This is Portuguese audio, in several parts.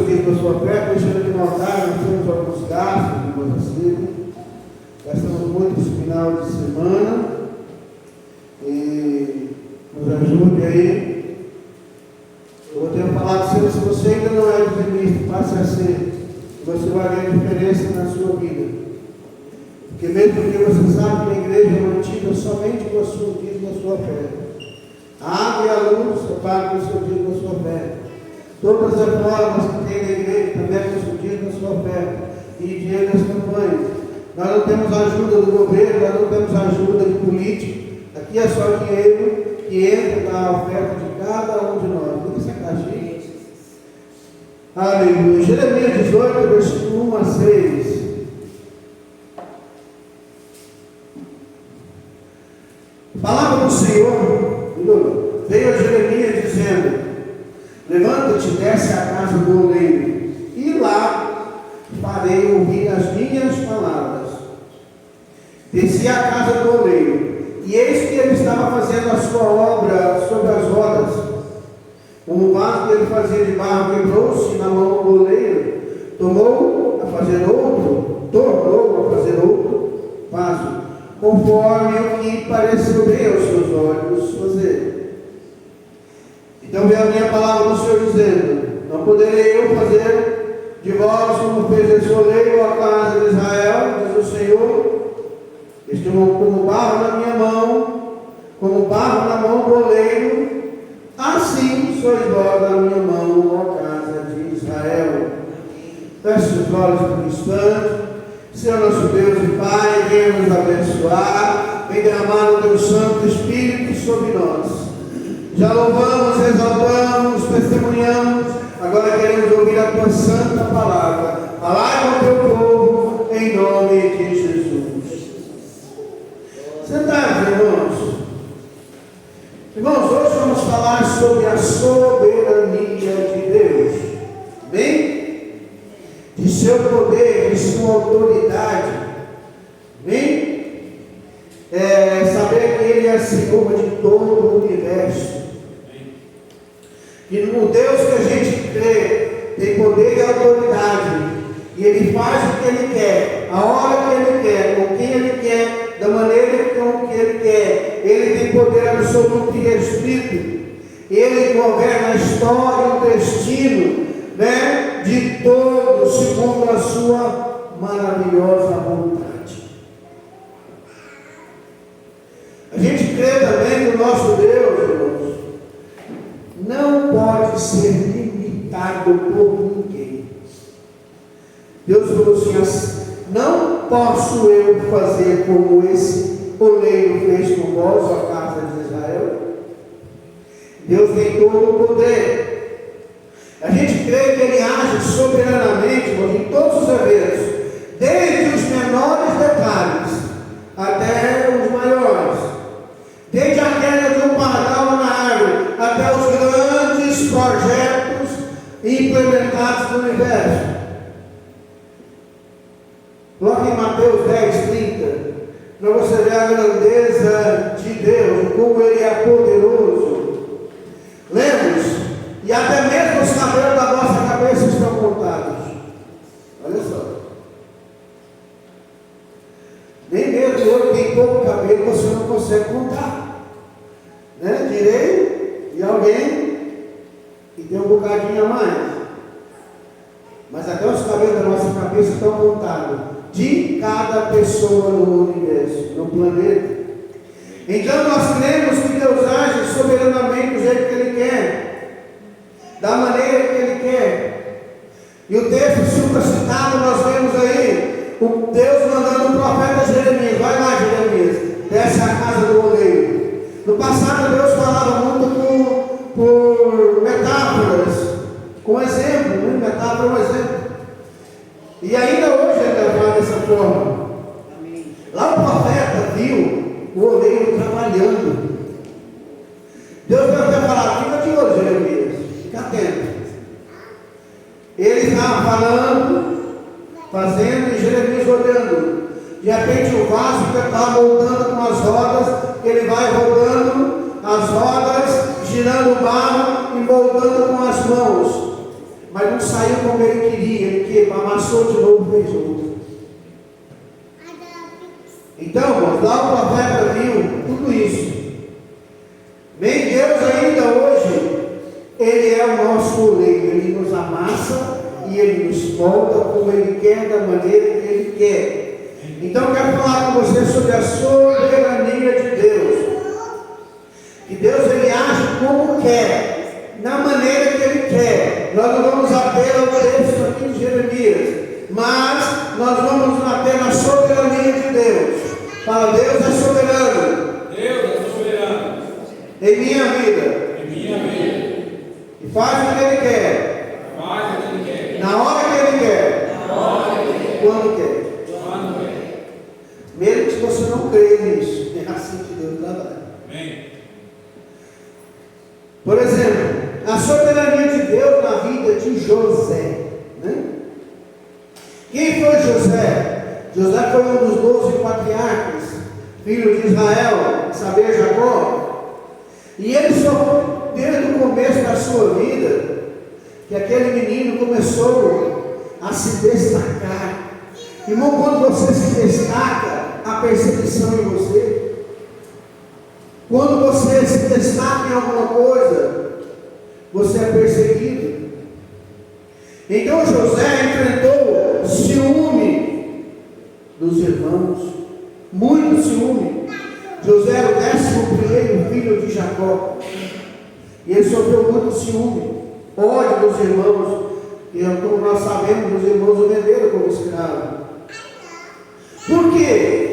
dízimo da sua oferta, deixando aqui no altar, nós temos alguns gastos de Bonacida. Gastamos muito esse final de semana. E nos ajude aí. Eu vou ter falado sempre, se você ainda não é dizimista, passe a ser. Você vai ver a diferença na sua vida. Porque mesmo porque você sabe que a igreja é mantida somente com a sua dízimo da sua oferta. A água e a luz você paga com o seu dízimo da sua oferta. Todas as reformas que tem na igreja também com o seu dízimo da sua oferta. E dinheiro das campanhas. Nós não temos ajuda do governo, nós não temos ajuda de político. Aqui é só dinheiro que entra na oferta de cada um de nós. Vamos sacar, gente. Aleluia. Jeremias 18, versículo 1 a 6. Palavra do Senhor veio a Jeremias dizendo: levanta-te, desce à casa do oleiro, e lá farei ouvir as minhas palavras. Desci à casa do oleiro, e eis que ele estava fazendo a sua obra sobre as rodas. Como o vaso que ele fazia de barro quebrou-se na mão do oleiro, tornou a fazer outro vaso, conforme o que pareceu bem aos seus olhos fazer. Então veio a minha palavra do Senhor dizendo: não poderei eu fazer de vós como fez esse oleiro à casa de Israel, diz o Senhor. Estou como barro na minha mão, como barro na mão do oleiro, assim sois vós na minha mão, ó casa de Israel. Feche os olhos por um instante. Senhor nosso Deus e Pai, venha nos abençoar, vem derramar o teu Santo Espírito sobre nós. Já louvamos, exaltamos, testemunhamos, agora queremos ouvir a tua santa palavra. Falar com o teu povo, em nome de Jesus. Sentados, irmãos. Irmãos, hoje vamos falar sobre a soberania de Deus. Bem? De seu poder, de sua autoridade. Bem? Saber que Ele é Senhor de todo o universo. E no Deus que a gente crê, tem poder e autoridade. E Ele faz o que Ele quer, a hora que Ele quer, com quem Ele quer, da maneira com que Ele quer. Ele tem poder absoluto e restrito. Ele governa a história, o destino, né, de todos, segundo a sua maravilhosa vontade. A gente crê também que o nosso Deus, irmãos, não pode ser limitado por ninguém. Deus falou assim: não posso eu fazer como esse oleiro fez com vós, a casa de Israel. Deus tem todo o poder. A gente crê que Ele age soberanamente em todos os eventos, desde os menores detalhes até os maiores, desde a queda de um pardal na árvore até os grandes projetos implementados no universo. Coloque em Mateus 10:30, para você ver a grandeza de Deus, como Ele é poderoso. Lembre-se, e até mesmo os cabelos da nossa cabeça estão contados. Olha só. Nem mesmo eu que tem pouco cabelo, você não consegue contar. Né? Direi de alguém que tem um bocadinho a mais. Mas até os cabelos da nossa cabeça estão contados. De cada pessoa no universo, no planeta. Então nós cremos que Deus age soberanamente do jeito que Ele quer, da maneira que Ele quer. E o texto supracitado nós vemos aí, o Deus mandando o profeta Jeremias: vai lá, Jeremias, desce a casa do oleiro. No passado Deus falava muito por metáforas, com exemplo, né? Metáfora é um exemplo. E ainda hoje Ele fala dessa forma. Lá o profeta viu o oleiro trabalhando. Deus deve ter falado: fica de olho, Jeremias, fica atento. Ele estava falando, fazendo, e Jeremias olhando. De repente o vaso que estava voltando com as rodas, ele vai rodando as rodas, girando o barro e voltando com as mãos. mas não saiu como ele queria, ele amassou de novo e fez outro. Então, irmãos, lá o profeta viu tudo isso. Bem, Deus ainda hoje, Ele é o nosso oleiro, Ele nos amassa e Ele nos molda como Ele quer, da maneira que Ele quer. Então, eu quero falar com você sobre a soberania de Deus. Que Deus, Ele age como quer, na maneira que Ele quer. Nós não vamos ater ao texto aqui de Jeremias, mas nós vamos ater na soberania de Deus. Fala, Deus é soberano. Deus é soberano. Em minha vida. Em minha vida. E faz o que Ele quer. Faz o que Ele quer. Na hora que Ele quer. Na hora que Ele quer. Quando quer. Quando quer. Mesmo que você não creia nisso. É assim que Deus trabalha. Amém. Por exemplo, a soberania de Deus na vida de José. Né? Quem foi José? José foi um dos 12 patriarcas, filho de Israel, saber Jacó. E ele sofreu desde o começo da sua vida, que aquele menino começou a se destacar. Irmão, quando você se destaca, a perseguição em você. Quando você se destaca em alguma coisa, você é perseguido. Então José enfrentou ciúme dos irmãos, muito ciúme. José era o 11º filho de Jacó, e ele sofreu muito ciúme, ódio dos irmãos, e como nós sabemos, os irmãos o venderam como escravo. Por quê?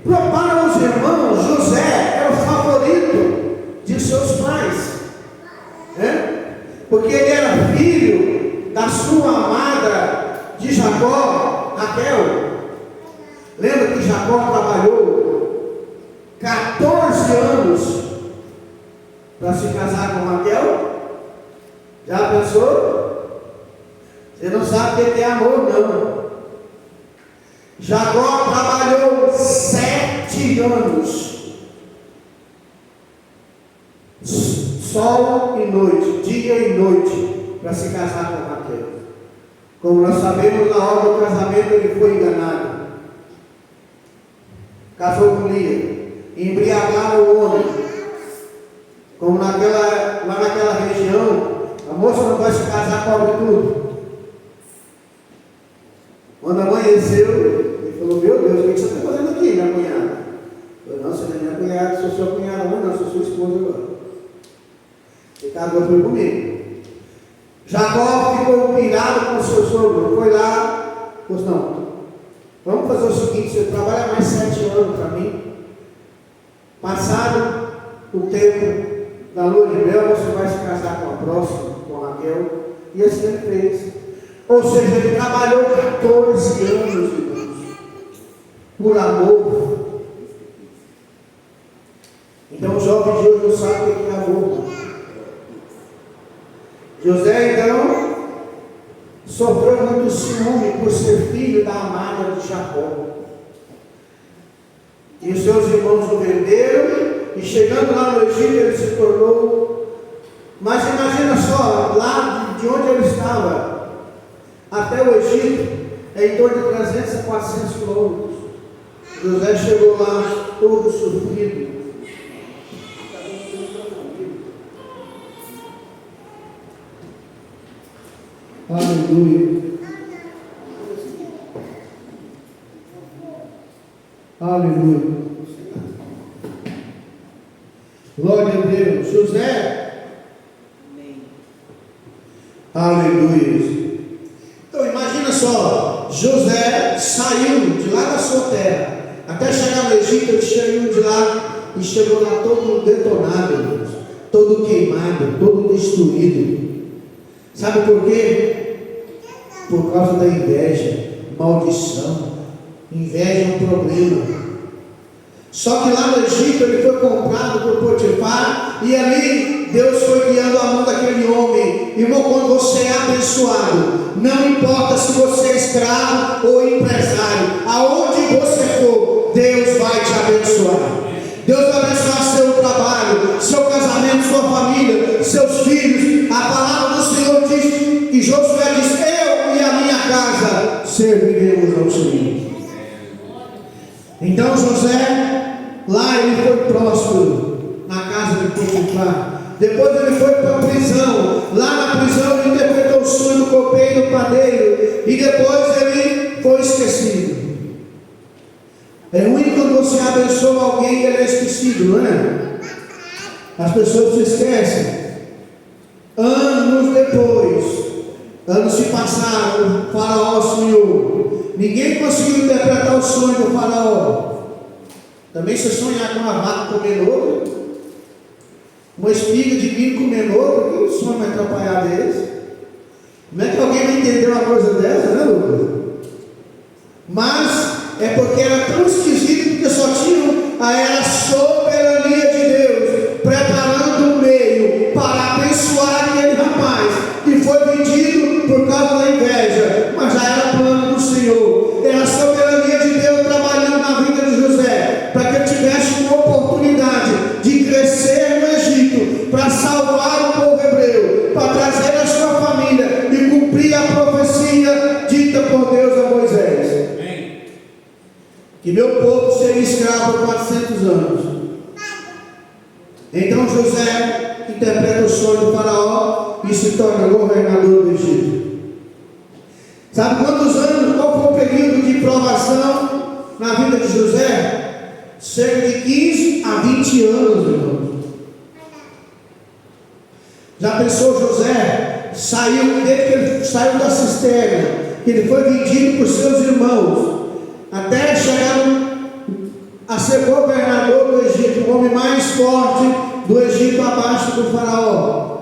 Para os irmãos, José era o favorito de seus pais, né? Porque ele era filho da sua amada de Jacó, Raquel. Lembra que Jacó trabalhou 14 anos para se casar com Raquel? Já pensou? Você não sabe o que é amor, não. Jacó trabalhou 7 anos, sol e noite, dia e noite, para se casar com Raquel. Como nós sabemos, na hora do casamento ele foi enganado. Casou com Lia, embriagaram o homem. Como lá naquela região, a moça não vai se casar, cobre tudo. Quando amanheceu, ele falou: meu Deus, o que você está fazendo aqui, minha cunhada? Eu falei: não, você não é minha cunhada, sou sua cunhada, não, sou sua esposa agora. Ele casou foi comigo. Jacó ficou pirado com o seu sogro, foi lá, falou: não, vamos fazer o seguinte, você trabalha mais 7 anos para mim. Passado o tempo da lua de mel, você vai se casar com a próxima, com a Raquel. E assim ele fez. Ou seja, ele trabalhou 14 anos, irmãos, por amor. Então o jovem de hoje não sabe o que é amor. José, então, sofreu muito ciúme por ser filho da amada de Jacó. E os seus irmãos o venderam, e chegando lá no Egito, ele se tornou. Mas imagina só, lá de onde ele estava até o Egito, é em torno de 300 a 400 quilômetros. José chegou lá todo sofrido. Aleluia. Aleluia. Glória a Deus. José. Amém. Aleluia. Então imagina só, José saiu de lá da sua terra, até chegar no Egito. Ele saiu de lá e chegou lá todo detonado, todo queimado, todo destruído. Sabe por quê? Por causa da inveja, maldição. Inveja é um problema. Só que lá no Egito ele foi comprado por Potifar, e ali Deus foi guiando a mão daquele homem. Irmão, quando você é abençoado, não importa se você é escravo ou empresário, aonde você for, Deus vai te abençoar. Deus vai abençoar seu trabalho, seu casamento, sua família, seus filhos. A palavra do Senhor diz que Josué serviremos ao Senhor. Então José, lá ele foi próspero, na casa de Potifar. Depois ele foi para a prisão. Lá na prisão ele interpretou o sonho do copeiro e do padeiro. E depois ele foi esquecido. É ruim quando você abençoa alguém e ele é esquecido, não é? As pessoas se esquecem. Anos depois, anos se passaram, o faraó sonhou. Ninguém conseguiu interpretar o sonho do faraó. Também se sonhar com uma vaca comendo outra, uma espiga de milho comendo outra, que sonho vai atrapalhar deles? Como é que alguém vai entender uma coisa dessa, né, Lucas? Mas é porque era tão esquisito, porque só tinham a soberania de Deus, preparando o meio para abençoar aquele rapaz, que foi vendido por causa da inveja, mas já era plano do Senhor. Era a soberania de Deus trabalhando na vida de José, para que ele tivesse uma oportunidade de crescer no Egito, para salvar o povo hebreu, para trazer a sua família e cumprir a profecia dita por Deus a Moisés. Que meu povo seria escravo por 400 anos. Então José interpreta o sonho do faraó e se torna governador do Egito. Sabe quantos anos, qual foi o período de provação na vida de José? Cerca de 15 a 20 anos, irmãos. Já pensou José? Desde que ele saiu da cisterna, que ele foi vendido por seus irmãos, até chegar a ser governador do Egito, o homem mais forte do Egito abaixo do faraó.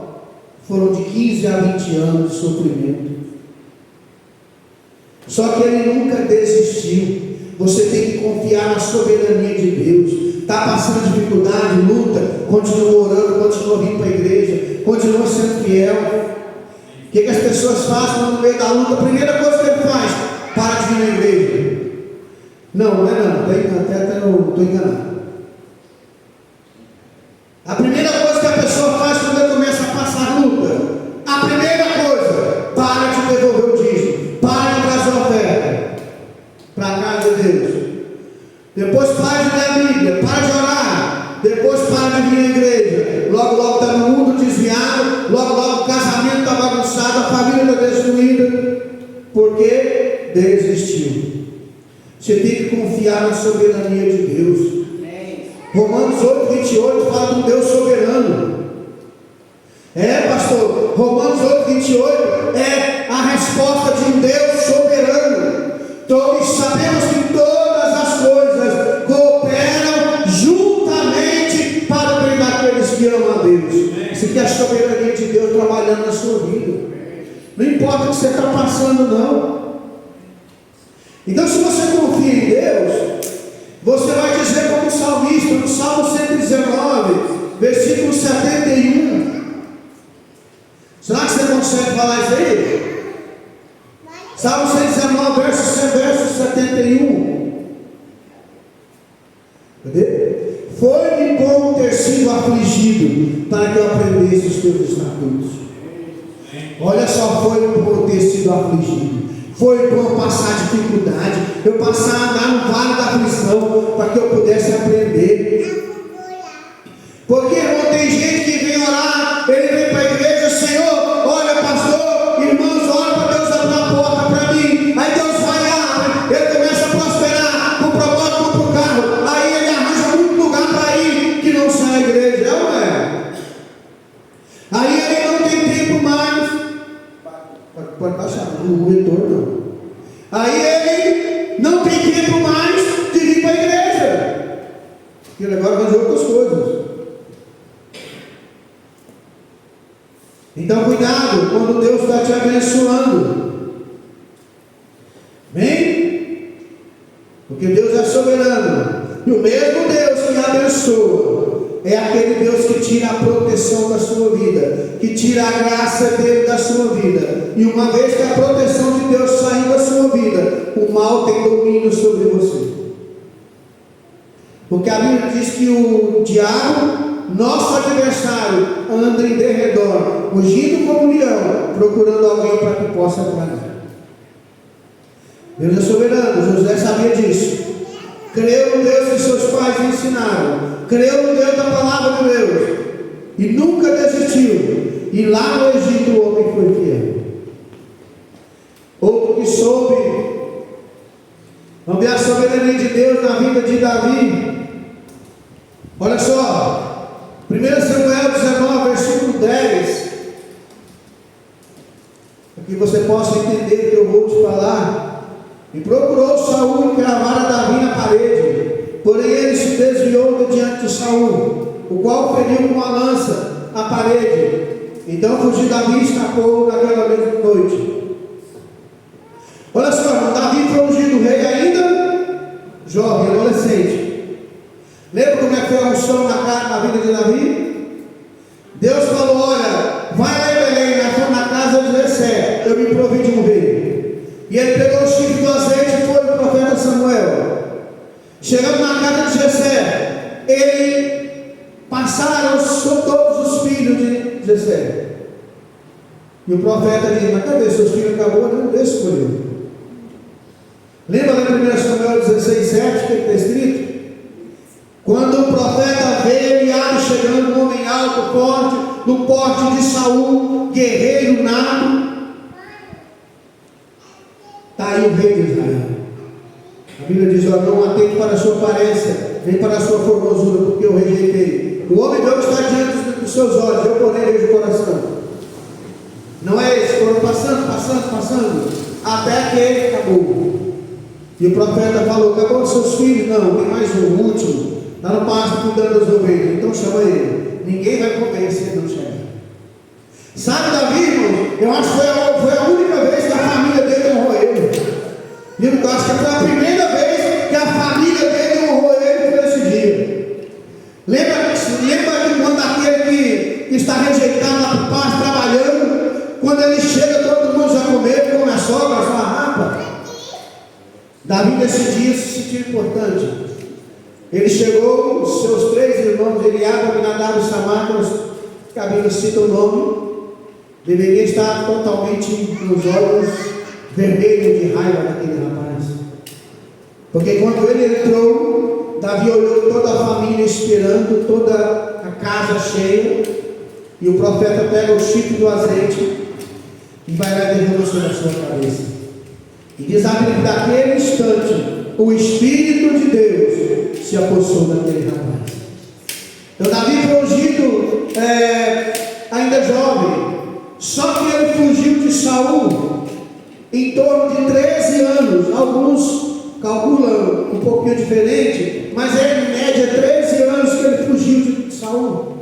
Foram de 15 a 20 anos de sofrimento. Só que ele nunca desistiu. Você tem que confiar na soberania de Deus. Está passando dificuldade, luta, continua orando, continua vindo para a igreja, continua sendo fiel. O que as pessoas fazem no meio da luta? A primeira coisa que ele faz: para de vir na igreja. Não é não, até não estou enganado. A primeira coisa que a pessoa faz quando ela começa a passar luta, a primeira coisa: para de devolver o dízimo, para de trazer a oferta para a casa de Deus. Depois para de ler a Bíblia, para de orar. Depois para de vir à igreja. Logo está no mundo desviado, logo o casamento está bagunçado, a família está destruída, porque desistiu. Você tem que confiar na soberania de Deus. Romanos 8, 28 fala de um Deus soberano. Pastor, Romanos 8, 28 é a resposta de um Deus soberano. Então sabemos que todas as coisas cooperam juntamente para o bem daqueles que amam a Deus. Isso aqui é a soberania de Deus trabalhando na sua vida. Não importa o que você está passando, não. Então, se você confia em Deus, você vai dizer como o salmista, no Salmo 119, versículo 71. Será que você consegue falar isso aí? Salmo 119, verso 71. Cadê? Foi-me bom ter sido afligido, para que eu aprendesse os teus estatutos. Olha só, foi bom ter sido afligido. Foi bom passar dificuldade, eu passar a andar no vale da aflição, para que eu pudesse aprender. Porque, irmão, tem gente que vem orar, ele vem para a igreja: Senhor, olha, pastor, irmãos, olha para Deus abrir a porta para mim. Aí Deus vai, abre, ele começa a prosperar, com propósito, compra o carro, aí ele arranja muito lugar para ir, que não sai a igreja, não é? Aí ele não tem tempo mais. Pode baixar, o retorno não. Aí ele não tem tempo mais de vir para a igreja, porque ele agora vai fazer outras coisas. Então cuidado quando Deus está te abençoando. Bem? Porque Deus é soberano. E o mesmo Deus que abençoa é aquele Deus que tira a proteção da sua vida, que tira a graça dele da sua vida. E uma vez que a proteção de Deus saiu da sua vida, o mal tem domínio sobre você. Porque a Bíblia diz que o diabo, nosso adversário, anda em derredor, rugindo como um leão, procurando alguém para que possa tragar. Deus é soberano, José sabia disso. Creu no Deus que seus pais lhe ensinaram. Creu no Deus da palavra de Deus. E nunca desistiu. E lá no Egito o homem foi fiel. Outro que soube, vamos ver a soberania de Deus na vida de Davi. Olha só, 1 Samuel 19, versículo 10. Para que você possa entender o que eu vou te falar. E procurou Saul cravar Davi na parede, porém ele se desviou de diante de Saul, o qual feriu com a lança a parede. Então fugiu Davi e escapou naquela mesma noite. Olha só, Davi foi ungido rei ainda jovem, adolescente. Lembra como é que foi a unção na vida de Davi? Deus falou: olha, vai lá em Belém, na casa de Jessé, eu me provi de um rei. E ele pegou o chifre do azeite e foi o profeta Samuel. Chegando na casa de Jessé, ele passaram todos os filhos de Jessé. E o profeta disse: mas cadê seus filhos? Acabou, não deixa por ele. Lembra lá em 1 Samuel 16, 7, que está escrito? Quando o profeta vê Eliabe chegando, um homem alto, forte, no porte de Saul, guerreiro nato, está aí o rei de Israel. A Bíblia diz: ó, não atente para a sua aparência, nem para a sua formosura, porque eu rejeitei. O homem de hoje está diante dos seus olhos, eu porém vejo o coração. Não é esse, foram passando, até que ele acabou. E o profeta falou: acabou os seus filhos? Não, tem mais um, o último, está no pasto cuidando das ovelhas, então chama ele. Ninguém vai comer se ele não chegar. Sabe, Davi, irmão, eu acho que foi a única vez que a família dele honrou ele. Eu acho que foi a primeira vez que a família dele honrou ele por esse dia. Lembra que quando aquele que está rejeitado lá para o pasto trabalhando, quando ele chega, todo mundo já comeu, come a sogra, só a rapa. Davi nesse dia se sentiu importante. Ele chegou, os seus 3 irmãos, Eliabe, Abinadab e Samar, que a Bíblia cita o nome, deveria estar totalmente nos olhos vermelhos de raiva daquele rapaz. Porque quando ele entrou, Davi olhou toda a família esperando, toda a casa cheia, e o profeta pega o chifre do azeite e vai lá e derrama sobre a sua cabeça. E diz a Bíblia que naquele instante o Espírito de Deus se apossou daquele rapaz. Então Davi foi ungido ainda jovem. Só que ele fugiu de Saul em torno de 13 anos. Alguns calculam um pouquinho diferente, mas é em média 13 anos que ele fugiu de Saul.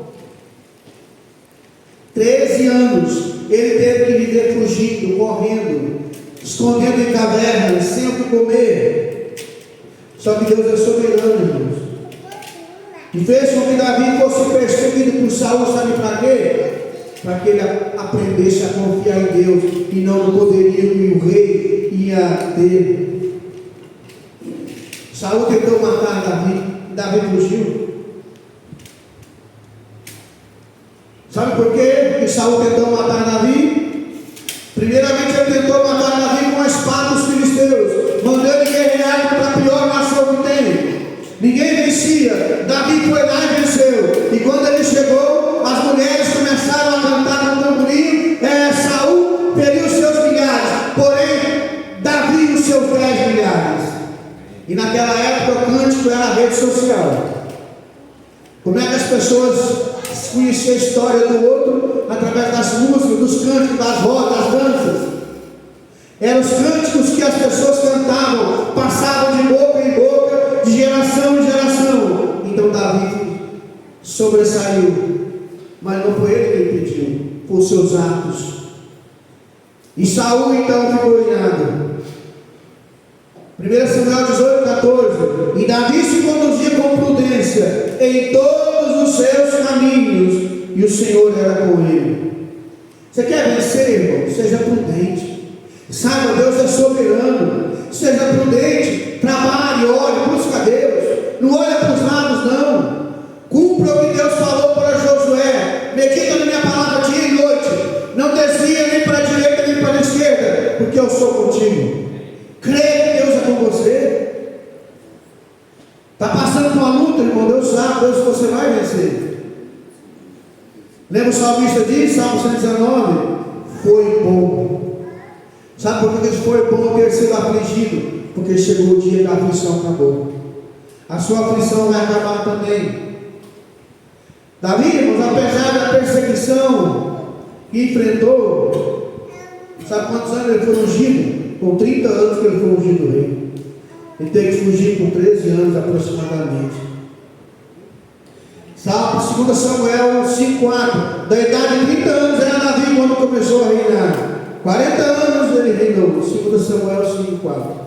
13 anos ele teve que viver fugindo, correndo, escondendo em cavernas, sem o que comer. Só que Deus é soberano, irmãos, e fez com que Davi fosse perseguido por Saul, sabe para quê? Para que ele aprendesse a confiar em Deus e não no poderio que o rei ia ter. Saul tentou matar Davi, Davi fugiu. Sabe por quê que Saul tentou matar Davi? Primeiramente ele tentou matar Davi com a espada dos filisteus, mandando ele guerrear contra a pior nação que tem. Ninguém vencia. Davi foi lá e venceu. E quando ele chegou, as mulheres começaram a cantar no tamborim. Saul feriu os seus milhares, porém Davi os seus 10 milhares. E naquela época o cântico era a rede social. Como é que as pessoas conheciam a história do outro? Através das músicas, dos cânticos, das rodas, das danças. Eram os cânticos que as pessoas cantavam, passavam de boca em boca, de geração em geração. Então Davi sobressaiu, mas não foi ele quem pediu, foi os seus atos. E Saul então ficou irado. 1 Samuel 18, 14. E Davi se conduzia com prudência em todos os seus caminhos, e o Senhor era com ele. Você quer vencer, irmão? Seja prudente. Saiba, Deus é soberano. Seja prudente, trabalhe, ore, busca Deus. Não olha para os lados, não. Cumpra o que Deus falou para Josué. Medita na minha palavra dia e noite. Não desvia nem para a direita nem para a esquerda, porque eu sou contigo. Crê Deus, você vai vencer. Lembra o salmista diz, Salmo 119? Foi bom. Sabe por que foi bom ter sido afligido? Porque chegou o dia que a aflição acabou. A sua aflição vai acabar também. Davi, irmãos, apesar da perseguição que enfrentou, sabe quantos anos ele foi ungido? Com 30 anos que ele foi ungido rei. Ele teve que fugir por 13 anos aproximadamente. Sabe, 2 Samuel 5,4. Da idade de 30 anos era Davi quando começou a reinar. 40 anos ele reinou. 2 Samuel 5,4.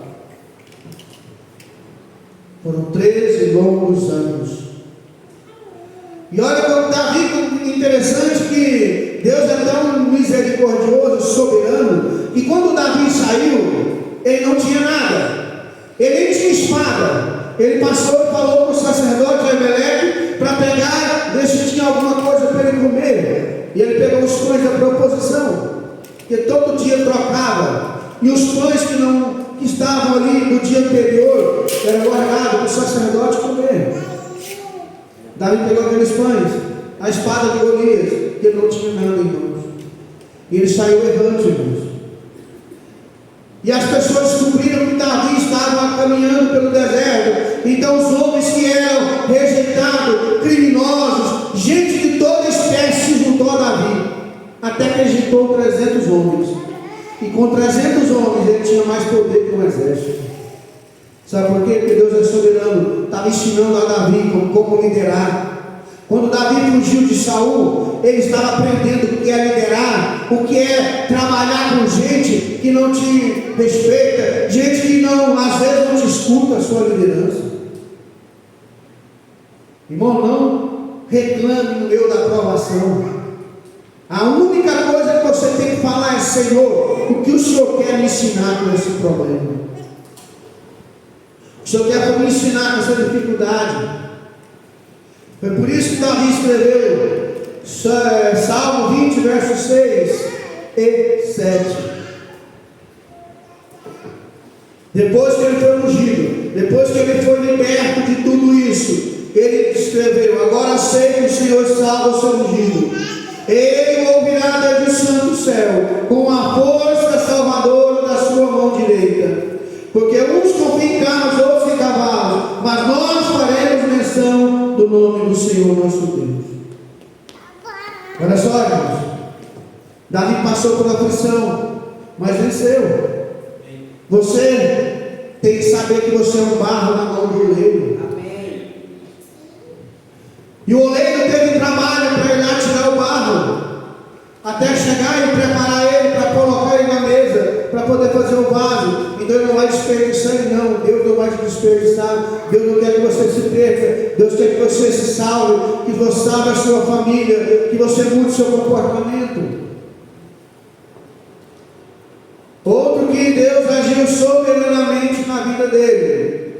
Foram 13 longos anos. E olha como Davi, interessante que Deus é tão misericordioso, soberano, que quando Davi saiu, ele não tinha nada, ele nem tinha espada. Ele passou e falou para o sacerdote Aimeleque para pegar, ver se tinha alguma coisa para ele comer. E ele pegou os pães da proposição, que todo dia trocava, e os pães que estavam ali no dia anterior eram guardados para o sacerdote comer. Davi pegou aqueles pães, a espada de Golias, que ele não tinha nada em mãos, e ele saiu errante, irmãos. E as pessoas descobriram que Davi estava caminhando pelo deserto. Então os homens que eram rejeitados, criminosos, gente de toda espécie juntou a Davi, até que ele juntou 300 homens. E com 300 homens ele tinha mais poder que um exército. Sabe por quê? Porque Deus é soberano. Estava ensinando a Davi como liderar. Quando Davi fugiu de Saul, ele estava aprendendo o que é liderar, o que é trabalhar com gente que não te respeita, gente que às vezes não te escuta a sua liderança. Irmão, não reclame no meio da provação. A única coisa que você tem que falar é: Senhor, o que o Senhor quer me ensinar com esse problema? O Senhor quer me ensinar com essa dificuldade? Foi por isso que Davi escreveu Salmo 20, versos 6 e 7. Depois que ele foi ungido, depois que ele foi liberto de tudo isso, ele escreveu: agora sei que o Senhor salva o seu ungido. Ele o ouvirá desde o santo céu, com a força salvadora da sua mão direita. Porque uns confiam em carros, outros em cavalos, mas nós faremos menção do nome do Senhor nosso Deus. Olha só, irmãos, Davi passou por aflição, mas venceu. Você tem que saber que você é um barro na mão do oleiro. E o oleiro teve trabalho para ir lá tirar o barro, até chegar e preparar ele para colocar ele na mesa, para poder fazer o vaso. Então ele não vai desperdiçar ele, não. Deus não vai te desperdiçar. Deus não quer que você se perca. Deus quer que você se salve, que você salve a sua família, que você mude o seu comportamento. Outro que Deus agiu soberanamente na vida dele.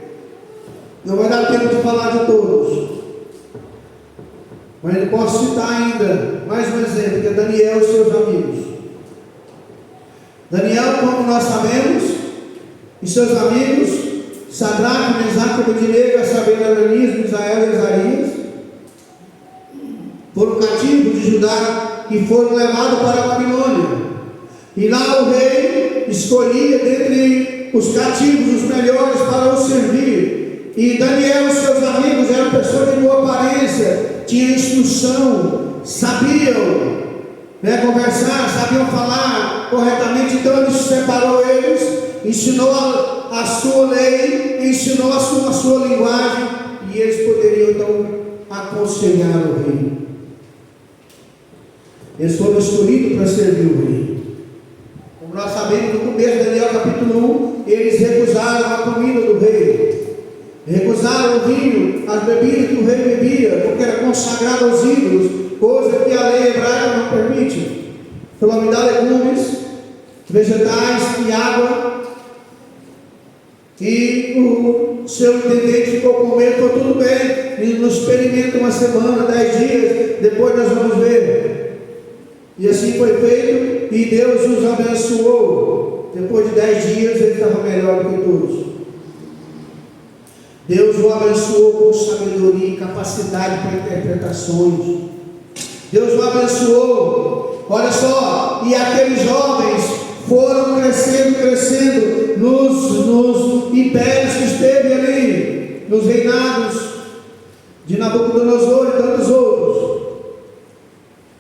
Não vai dar tempo de falar de todos, mas eu posso citar ainda mais um exemplo, que é Daniel e seus amigos. Daniel, como nós sabemos, e seus amigos, Sadraque, Mesaque, Abednego, a saber, Ananias, Misael e Azarias, foram cativos de Judá e foram levados para a Babilônia. E lá o rei escolhia dentre os cativos os melhores para o servir. E Daniel e seus amigos eram pessoas de boa aparência, tinham instrução, sabiam conversar, sabiam falar corretamente. Então ele separou eles, ensinou a sua lei, ensinou a sua linguagem, e eles poderiam então aconselhar o rei. Eles foram escolhidos para servir o rei. Como nós sabemos, no começo de Daniel capítulo 1, eles recusaram a comida do rei, recusaram o vinho, as bebidas que o rei bebia, porque era consagrado aos ídolos, coisa que a lei hebraica não permite. Falou: me dá legumes, vegetais e água. E o seu intendente ficou com medo, ficou tudo bem, e nos experimenta uma semana, 10 dias, depois nós vamos ver. E assim foi feito, e Deus os abençoou. Depois de 10 dias ele estava melhor do que todos. Deus o abençoou com sabedoria e capacidade para interpretações. Deus o abençoou, olha só, e aqueles jovens foram crescendo nos impérios que esteve ali, nos reinados de Nabucodonosor e tantos outros,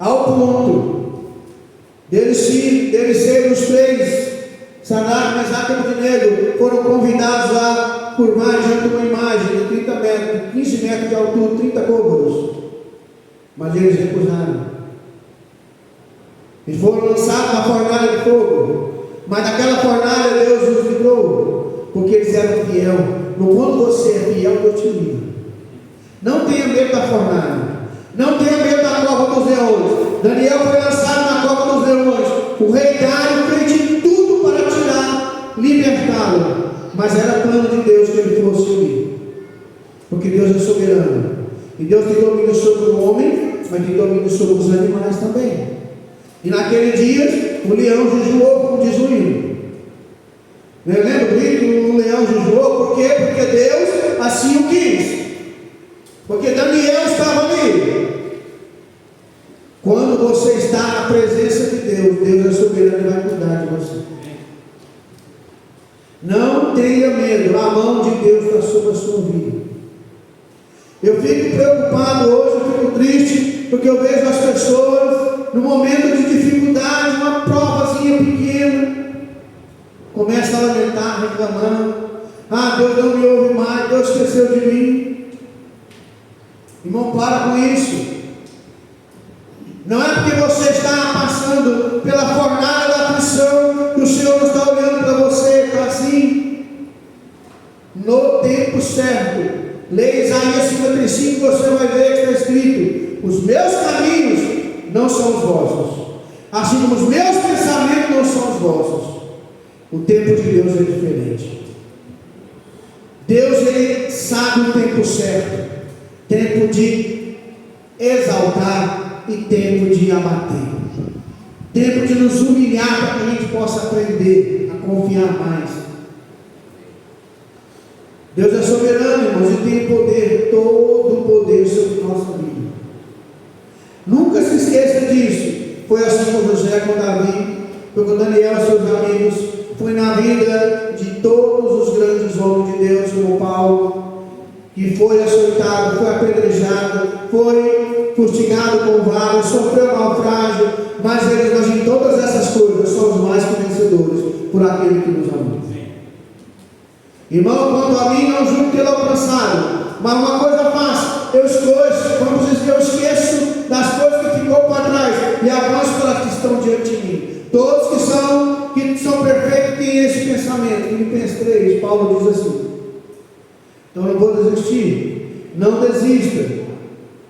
ao ponto deles serem os três, Sadraque, Mesaque e Abednego, foram convidados a curvar diante de uma imagem de 30 metros, 15 metros de altura, 30 côvados, mas eles recusaram. Eles foram lançados na fornalha de fogo, mas naquela fornalha Deus os livrou, porque eles eram fiel. Quando você é fiel, Deus te livra. Não tenha medo da fornalha, não tenha medo da cova dos leões. Daniel foi lançado na cova dos leões. O rei Dário fez de tudo para tirar, libertá-lo, mas era plano de Deus que ele fosse livre, porque Deus é soberano, e Deus tem domínio sobre o homem, mas tem domínio sobre os animais também. E naquele dia o leão jejuou, como diz o hino. Lembra do hino? O leão jejuou, por quê? Porque Deus assim o quis, porque Daniel estava ali. Quando você está na presença de Deus, Deus é soberano e vai cuidar de você. Não tenha medo, a mão de Deus está sobre a sua vida. Eu fico preocupado hoje, eu fico triste, porque eu vejo as pessoas no momento de dificuldade, uma provazinha pequena, começa a lamentar, reclamando: ah, Deus não me ouve mais, Deus esqueceu de mim. Irmão, para com isso. Não é porque você está passando pela fornalha da aflição que o Senhor não está olhando para você, está assim. No tempo certo, leia Isaías 55, você vai ver que está escrito: os meus caminhos não são os vossos, assim como os meus pensamentos não são os vossos. O tempo de Deus é diferente. Deus, ele sabe o tempo certo, tempo de exaltar e tempo de abater, tempo de nos humilhar para que a gente possa aprender a confiar mais. Deus é soberano, irmãos, e tem poder, todo o poder sobre nossa vida. Nunca se esqueça disso. Foi assim com José, com Davi, foi com Daniel e seus amigos, foi na vida de todos os grandes homens de Deus, como Paulo, que foi açoitado, foi apedrejado, foi fustigado com varas, sofreu naufrágio, mas em todas essas coisas somos mais que vencedores por aquele que nos amou. Irmão, quanto a mim, não julgo que ele alcançado, mas uma coisa faço, eu esqueço das coisas que ficou para trás e avanço pelas que estão diante de mim. Todos que são perfeitos têm esse pensamento. Filipenses 3, Paulo diz assim. Então eu vou desistir. Não desista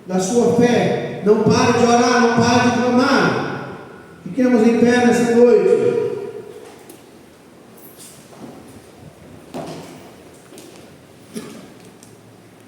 da sua fé. Não pare de orar, não pare de clamar. Fiquemos em pé nessa noite.